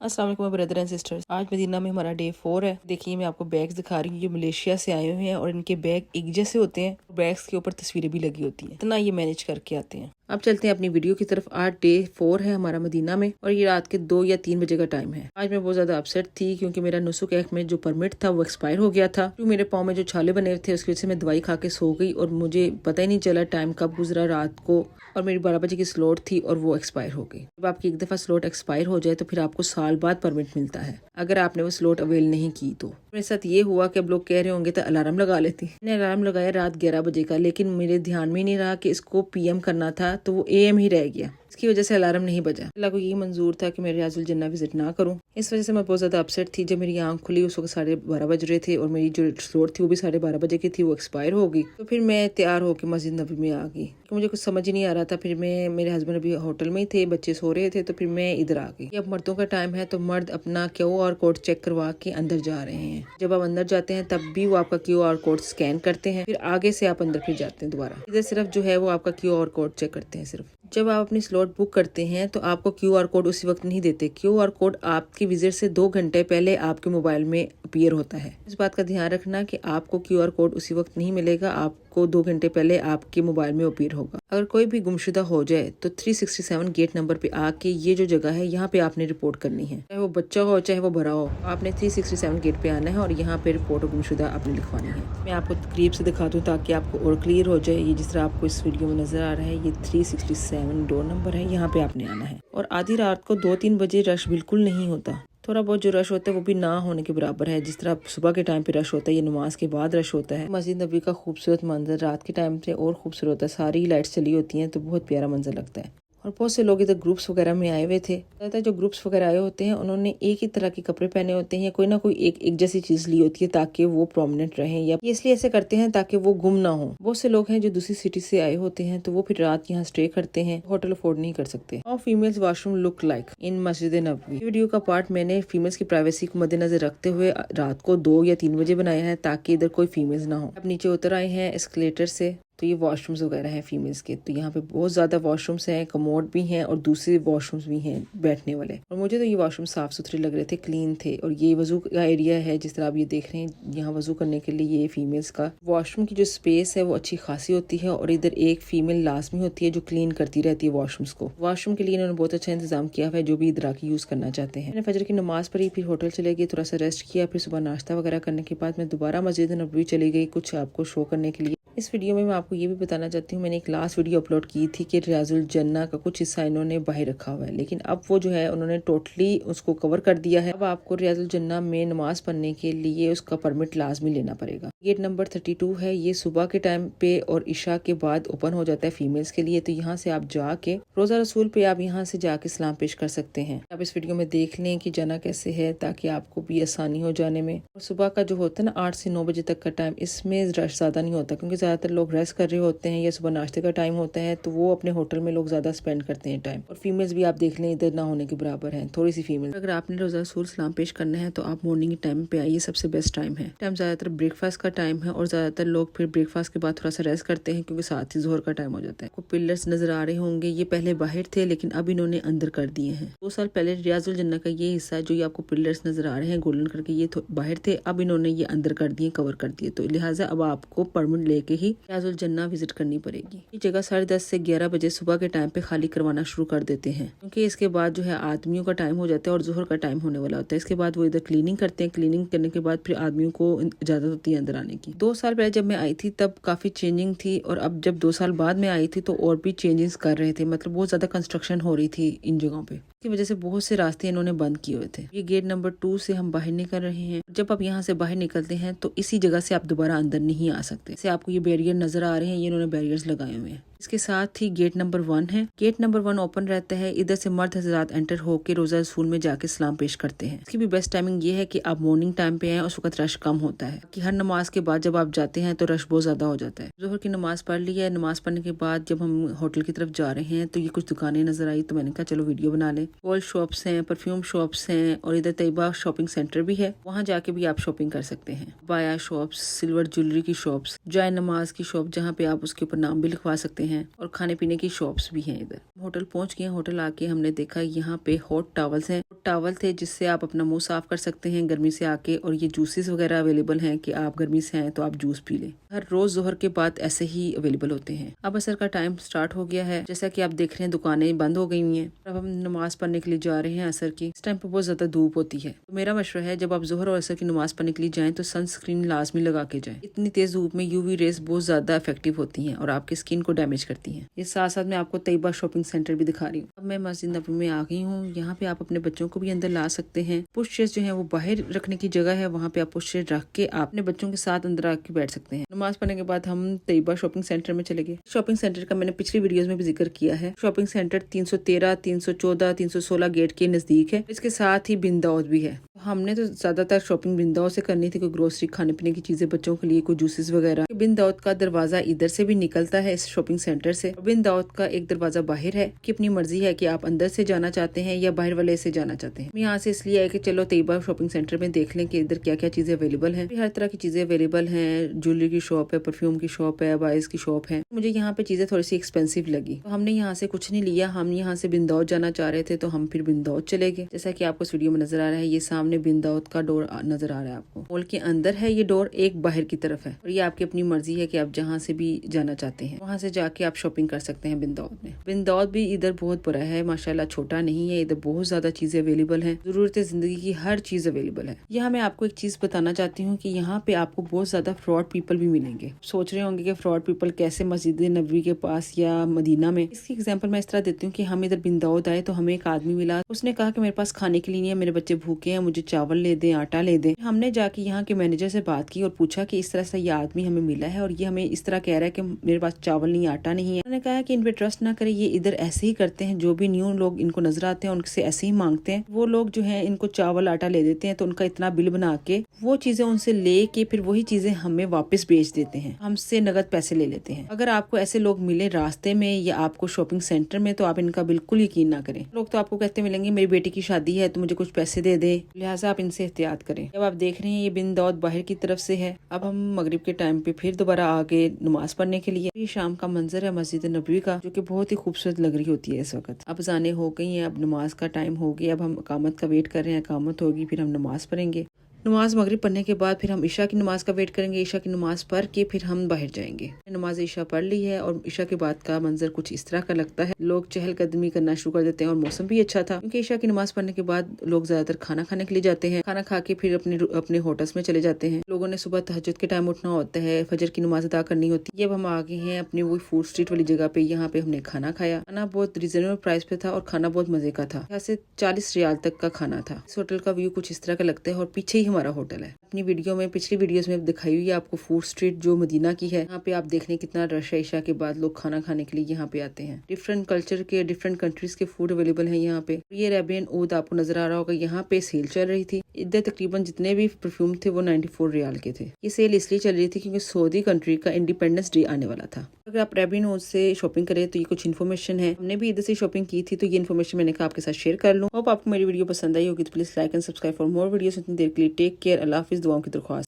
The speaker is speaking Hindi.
अस्सलाम वालेकुम ब्रदर एंड सिस्टर्स। आज मदीना में हमारा डे 4 है। देखिए मैं आपको बैग्स दिखा रही हूँ। ये मलेशिया से आए हुए हैं और इनके बैग एक जैसे होते हैं। बैग्स के ऊपर तस्वीरें भी लगी होती हैं। इतना ये मैनेज करके आते हैं। अब चलते हैं अपनी वीडियो की तरफ। आज डे 4 है हमारा मदीना में और ये रात के 2 या 3 बजे का टाइम है। आज मैं बहुत ज्यादा अपसेट थी क्योंकि मेरा नुसुक एक में जो परमिट था वो एक्सपायर हो गया था। तो मेरे पाँव में जो छाले बने थे उसकी वजह से मैं दवाई खा के सो गई और मुझे पता ही नहीं चला टाइम कब गुजरा रात को। और मेरी 12 बजे की स्लॉट थी और वो एक्सपायर हो गई। जब आपकी एक दफा स्लॉट एक्सपायर हो जाए तो फिर आपको साल बाद परमिट मिलता है अगर आपने वो स्लॉट अवेल नहीं की तो। मेरे साथ ये हुआ कि अब लोग कह रहे होंगे तो अलार्म लगा लेती। मैंने अलार्म लगाया रात 11 बजे का, लेकिन मेरे ध्यान में नहीं रहा कि इसको पीएम करना था तो वो एएम ही रह गया। इसकी वजह से अलार्म नहीं बजा। अल्लाह को ये मंजूर था कि मैं रियाजुल जन्ना विजिट ना करूं। इस वजह से मैं बहुत ज्यादा अपसेट थी। जब मेरी आंख खुली उस वक्त 12:30 बज रहे थे और मेरी जो स्लॉट थी वो भी 12:30 बजे की थी, वो एक्सपायर हो गई। तो फिर मैं तैयार होकर मस्जिद नबी में आ गई। मुझे कुछ समझ ही नहीं आ रहा था। फिर मैं, मेरे हस्बैंड अभी होटल में ही थे, बच्चे सो रहे थे, तो फिर मैं इधर आ गई। अब मर्दों का टाइम है तो मर्द अपना QR कोड चेक करवा के अंदर जा रहे हैं। जब आप अंदर जाते हैं तब भी वो आपका QR कोड स्कैन करते हैं, फिर आगे से आप अंदर फिर जाते हैं दोबारा। इधर सिर्फ जो है वो आपका QR कोड चेक करते हैं सिर्फ। जब आप अपनी स्लॉट बुक करते हैं तो आपको QR कोड उसी वक्त नहीं देते। QR कोड आपकी विजिट से 2 घंटे पहले आपके मोबाइल में अपीयर होता है। इस बात का ध्यान रखना कि आपको QR कोड उसी वक्त नहीं मिलेगा, आपको 2 घंटे पहले आपके मोबाइल में अपीयर होगा। अगर कोई भी गुमशुदा हो जाए तो 367 गेट नंबर पे आके ये जो जगह है यहाँ पे आपने रिपोर्ट करनी है। चाहे वो बच्चा हो चाहे वो बड़ा हो, आपने 367 गेट पे आना है और यहाँ पे रिपोर्ट गुमशुदा आपने लिखवानी है। मैं आपको करीब से दिखा दूँ ताकि आपको और क्लियर हो जाए। ये जिस तरह आपको इस वीडियो में नजर आ रहा है, ये 367 डोर नंबर है, यहाँ पे आपने आना है। और आधी रात को 2-3 बजे रश बिल्कुल नहीं होता। थोड़ा बहुत जो रश होता है वो भी ना होने के बराबर है। जिस तरह सुबह के टाइम पे रश होता है, ये नमाज के बाद रश होता है। मस्जिद नबी का खूबसूरत मंजर रात के टाइम से और खूबसूरत होता है। सारी लाइट्स चली होती हैं तो बहुत प्यारा मंजर लगता है। और बहुत से लोग इधर ग्रुप्स वगैरह में आए हुए थे। ज़्यादातर जो ग्रुप्स वगैरह आए होते हैं उन्होंने एक ही तरह के कपड़े पहने होते हैं या कोई ना कोई एक जैसी चीज ली होती है ताकि वो प्रोमिनेंट रहें, या इसलिए ऐसे करते हैं ताकि वो गुम ना हो। बहुत से लोग हैं जो दूसरी सिटी से आए होते हैं तो वो फिर रात यहाँ स्टे करते हैं, होटल अफोर्ड नहीं कर सकते। और females washroom look like in मस्जिद नबवी। वीडियो का पार्ट मैंने फीमेल्स की प्राइवेसी को मद्देनजर रखते हुए रात को 2 या 3 बजे बनाया है ताकि इधर कोई फीमेल्स ना हो। अब नीचे उतर आए हैं एस्केलेटर से, तो ये वॉशरूम्स वगैरह हैं फीमेल्स के। तो यहाँ पे बहुत ज्यादा वॉशरूम्स हैं, कमोड भी हैं और दूसरे वॉशरूम्स भी हैं बैठने वाले। और मुझे तो ये वॉशरूम साफ सुथरे लग रहे थे, क्लीन थे। और ये वजू का एरिया है, जिस तरह आप ये देख रहे हैं, यहाँ वजू करने के लिए ये फीमेल्स का वॉशरूम की जो स्पेस है वो अच्छी खासी होती है। और इधर एक फीमेल लाजमी होती है जो क्लीन करती रहती है वॉशरूम्स को। वॉशरूम के लिए इन्होंने बहुत अच्छा इंतजाम किया है जो भी इधर आके यूज करना चाहते हैं। मैंने फजर की नमाज पढ़ी, फिर होटल चले गई, थोड़ा सा रेस्ट किया, फिर सुबह नाश्ता वगैरह करने के बाद मैं दोबारा मस्जिद नबवी चली गई कुछ आपको शो करने के लिए। इस वीडियो में मैं आपको ये भी बताना चाहती हूँ, मैंने एक लास्ट वीडियो अपलोड की थी कि रियाजुल जन्ना का कुछ हिस्सा इन्होंने बाहर रखा हुआ है, लेकिन अब वो जो है उन्होंने टोटली उसको कवर कर दिया है। अब आपको रियाजुल जन्ना में नमाज पढ़ने के लिए उसका परमिट लाजमी लेना पड़ेगा। गेट नंबर 32 है, ये सुबह के टाइम पे और इशा के बाद ओपन हो जाता है फीमेल्स के लिए। तो यहाँ से आप जाके रोजा रसूल पे आप यहाँ से जाके सलाम पेश कर सकते हैं। आप इस वीडियो में देख लें कि जाना कैसे है ताकि आपको भी आसानी हो जाने में। और सुबह का जो होता है ना 8 से 9 बजे तक का टाइम, इसमें रश ज्यादा नहीं होता क्योंकि ज्यादातर लोग रेस्ट कर रहे होते हैं या सुबह नाश्ते का टाइम होता है, तो वो अपने होटल में लोग ज्यादा स्पेंड करते हैं टाइम। और फीमेल्स भी आप देख लें इधर ना होने के बराबर हैं, थोड़ी सी फीमेल। अगर आपने रोजा रसूल सलाम पेश करना है तो आप मॉर्निंग टाइम पे आइए, सबसे बेस्ट टाइम है। टाइम ज्यादातर ब्रेकफास्ट का टाइम है और ज्यादातर लोग फिर ब्रेकफास्ट के बाद थोड़ा सा रेस्ट करते हैं क्योंकि साथ ही जोहर का टाइम हो जाता है। आपको पिलर्स नजर आ रहे होंगे, ये पहले बाहर थे लेकिन अब इन्होंने अंदर कर दिए हैं। 2 साल पहले रियाजुल जन्ना का ये हिस्सा जो ये आपको पिलर्स नजर आ रहे हैं गोल्डन करके, ये बाहर थे, अब इन्होंने ये अंदर कर दिए, कवर कर दिए। तो लिहाजा अब आपको परमिट लेके ही रियाजुल जन्ना विजिट करनी पड़ेगी। ये जगह 10:30 से 11 बजे सुबह के टाइम पे खाली करवाना शुरू कर देते हैं क्योंकि इसके बाद जो है आदमियों का टाइम हो जाता है और जोहर का टाइम होने वाला होता है। इसके बाद वो इधर क्लीनिंग करते हैं, क्लीनिंग करने के बाद फिर आदमियों को इजाजत होती है अंदर आने की। 2 साल पहले जब मैं आई थी तब काफी चेंजिंग थी और अब जब 2 साल बाद में आई थी तो और भी चेंजेस कर रहे थे। मतलब बहुत ज्यादा कंस्ट्रक्शन हो रही थी इन जगहों पे, की वजह से बहुत से रास्ते इन्होंने बंद किए हुए थे। ये गेट नंबर 2 से हम बाहर निकल रहे हैं। जब आप यहाँ से बाहर निकलते हैं तो इसी जगह से आप दोबारा अंदर नहीं आ सकते। जैसे आपको ये बैरियर नजर आ रहे हैं, ये इन्होंने बैरियर्स लगाए हुए हैं। इसके साथ ही गेट नंबर 1 है। गेट नंबर 1 ओपन रहता है। इधर से मर्द हजरात एंटर होकर रोजा रसूल में जाके सलाम पेश करते हैं। इसकी भी बेस्ट टाइमिंग ये है कि आप मॉर्निंग टाइम पे आए, उस वक्त रश कम होता है कि हर नमाज के बाद जब आप जाते हैं तो रश बहुत ज्यादा हो जाता है। जोहर की नमाज पढ़ ली है, नमाज पढ़ने के बाद जब हम होटल की तरफ जा रहे हैं तो ये कुछ दुकानें नजर आई तो मैंने कहा चलो वीडियो बना ले। गोल्ड शॉप्स हैं, परफ्यूम शॉप्स हैं और इधर तैयबा शॉपिंग सेंटर भी है, वहाँ जाके भी आप शॉपिंग कर सकते हैं। बाया शॉप्स, सिल्वर ज्वेलरी की शॉप्स, जाय नमाज की शॉप जहाँ पे आप उसके ऊपर नाम भी लिखवा सकते हैं और खाने पीने की शॉप्स भी हैं इधर। होटल पहुंच गए। होटल आके हमने देखा यहाँ पे हॉट टॉवल्स हैं। टॉवल थे जिससे आप अपना मुंह साफ कर सकते हैं गर्मी से आके, और ये जूसेस वगैरह अवेलेबल हैं कि आप गर्मी से हैं तो आप जूस पी लें। हर रोज जोहर के बाद ऐसे ही अवेलेबल होते हैं। अब असर का टाइम स्टार्ट हो गया है। जैसा कि आप देख रहे हैं दुकानें बंद हो गई हुई हैं। अब हम नमाज पढ़ने के लिए जा रहे हैं असर की। इस टाइम पे बहुत ज्यादा धूप होती है, तो मेरा मशवरा है जब आप जोहर और असर की नमाज पढ़ने के लिए जाएं तो सनस्क्रीन लाजमी लगा के जाएं। इतनी तेज धूप में यूवी रेस बहुत ज्यादा इफेक्टिव होती हैं और आपकी स्किन को डैमेज करती हैं। ये साथ साथ मैं आपको तैयबा शॉपिंग सेंटर भी दिखा रही हूँ। अब मैं मस्जिद नबवी में आ गई हूँ। यहाँ पे आप अपने बच्चों को भी अंदर ला सकते हैं। पुश चेयर्स जो है वो बाहर रखने की जगह है, वहाँ पे आप पुश चेयर रख के आप अपने बच्चों के साथ अंदर आके बैठ सकते हैं। नमाज पढ़ने के बाद हम तैयबा शॉपिंग सेंटर में चले गए। शॉपिंग सेंटर का मैंने पिछली वीडियोस में भी जिक्र किया है। शॉपिंग सेंटर 313, 314, 316 गेट के नजदीक है। इसके साथ ही बिन दाऊद भी है। हमने तो ज्यादातर शॉपिंग बिन दाऊद से करनी थी, कोई ग्रोसरी खाने पीने की चीजें बच्चों के लिए, कोई जूसेस वगैरह। बिन दाऊद का दरवाजा इधर से भी निकलता है इस शॉपिंग सेंटर से। बिन दाऊद का एक दरवाजा बाहर है कि अपनी मर्जी है कि आप अंदर से जाना चाहते हैं या बाहर वाले से जाना चाहते हैं। यहाँ से इसलिए है कि चलो तैयबा शॉपिंग सेंटर में देख लें कि इधर क्या क्या चीजें अवेलेबल हैं। हर तरह की चीजें अवेलेबल हैं। ज्वेलरी की शॉप है, परफ्यूम की शॉप है, बाइस की शॉप है। मुझे यहाँ पे चीजें थोड़ी सी एक्सपेंसिव लगी तो हमने यहाँ से कुछ नहीं लिया। हम यहाँ से बिन दाऊद जाना चाह रहे थे तो हम फिर बिन दाऊद चले गए। जैसा कि आपको इस वीडियो में नजर आ रहा है, ये सामने बिन दाऊद का डोर नजर आ रहा है आपको। मॉल के अंदर है ये डोर, एक बाहर की तरफ है, और ये आपकी अपनी मर्जी है कि आप जहाँ से भी जाना चाहते हैं वहाँ से जाके आप शॉपिंग कर सकते हैं बिन दाऊद में। बिन दाऊद भी इधर बहुत बड़ा है माशाल्लाह, छोटा नहीं है। इधर बहुत ज्यादा चीजें अवेलेबल हैं, जरूरत जिंदगी की हर चीज अवेलेबल है। यहाँ मैं आपको एक चीज बताना चाहती हूँ कि यहाँ पे आपको बहुत ज्यादा फ्रॉड पीपल भी मिलेंगे। सोच रहे होंगे कि फ्रॉड पीपल कैसे मस्जिद नबवी के पास या मदीना में। इसकी एग्जांपल मैं इस तरह देती हूँ कि हम इधर बिन दाऊद आए तो हमें एक आदमी मिला। उसने कहा कि मेरे पास खाने के लिए नहीं है, मेरे बच्चे भूखे हैं, मुझे चावल ले दे, आटा ले दे। हमने जाके यहाँ के मैनेजर से बात की और पूछा कि इस तरह से ये आदमी हमें मिला है और ये हमें इस तरह कह रहा है कि मेरे पास चावल नहीं, आटा नहीं है। उन्होंने कहा कि इन पे ट्रस्ट ना करें, ये इधर ऐसे ही करते हैं। जो भी न्यू लोग इनको नजर आते हैं उनसे ऐसे ही मांगते हैं। वो लोग जो है इनको चावल आटा ले देते हैं तो उनका इतना बिल बना के वो चीजें उनसे ले के फिर वही चीजें हमें वापस बेच देते हैं, हमसे नगद पैसे ले लेते हैं। अगर आपको ऐसे लोग मिले रास्ते में या आपको शॉपिंग सेंटर में तो आप इनका बिल्कुल यकीन ना करें। लोग तो आपको कहते मिलेंगे मेरी बेटी की शादी है तो मुझे कुछ पैसे दे दे, लिहाजा आप इनसे एहतियात करें। अब आप देख रहे हैं ये बिन दाऊद बाहर की तरफ से है। अब हम मगरिब के टाइम पे फिर दोबारा आगे नमाज पढ़ने के लिए। ये शाम का मंजर है मस्जिद नबवी का, जो कि बहुत ही खूबसूरत लग रही होती है इस वक्त। अब अज़ानें हो गई हैं, अब नमाज का टाइम हो गया। अब हम इकामत का वेट कर रहे हैं, इकामत होगी फिर हम नमाज पढ़ेंगे। नमाज मगरिब पढ़ने के बाद फिर हम इशा की नमाज का वेट करेंगे। इशा की नमाज पढ़ के फिर हम बाहर जाएंगे। नमाज इशा पढ़ ली है और इशा के बाद का मंजर कुछ इस तरह का लगता है। लोग चहलकदमी करना शुरू कर देते हैं और मौसम भी अच्छा था क्योंकि इशा की नमाज पढ़ने के बाद लोग ज्यादातर खाना खाने के लिए जाते हैं। खाना खा के फिर अपने होटल्स में चले जाते हैं। लोगों ने सुबह तहज्जुद के टाइम उठना होता है, फजर की नमाज अदा करनी होती है। अब हम आ गए हैं अपनी वो फूड स्ट्रीट वाली जगह पे। यहाँ पे हमने खाना खाया। खाना बहुत रिजनेबल प्राइस पे था और खाना बहुत मजे का था। यहाँ से 40 रियाल तक का खाना था। इस होटल का व्यू कुछ इस तरह का लगता है और पीछे ही हमारा होटल है। अपनी वीडियो में पिछली वीडियोस में दिखाई हुई है आपको फूड स्ट्रीट जो मदीना की है। यहाँ पे आप देख लें कितना रश है। इशा के बाद लोग खाना खाने के लिए यहाँ पे आते हैं। डिफरेंट कल्चर के, डिफरेंट कंट्रीज के फूड अवेलेबल है यहाँ पे। ये अरेबियन ऊद आपको नजर आ रहा होगा, यहाँ पे सेल चल रही थी। इधर तकरीबन जितने भी परफ्यूम थे वो 94 रियाल के थे। ये सेल इसलिए चल रही थी क्योंकि सऊदी कंट्री का इंडिपेंडेंस डे आने वाला था। अगर आप अरेबियन ऊद से शॉपिंग करें तो ये कुछ इन्फॉर्मेशन है। हमने भी इधर से शॉपिंग की थी तो ये इन्फॉर्मेशन मैंने कहा आपके साथ शेयर कर लूँ। होप आपको मेरी वीडियो पसंद आई होगी तो please like and subscribe for more videos. इतनी देर के लिए टेक केयर, अल्लाह हाफिज़, दुआओं की दरख्वास्त।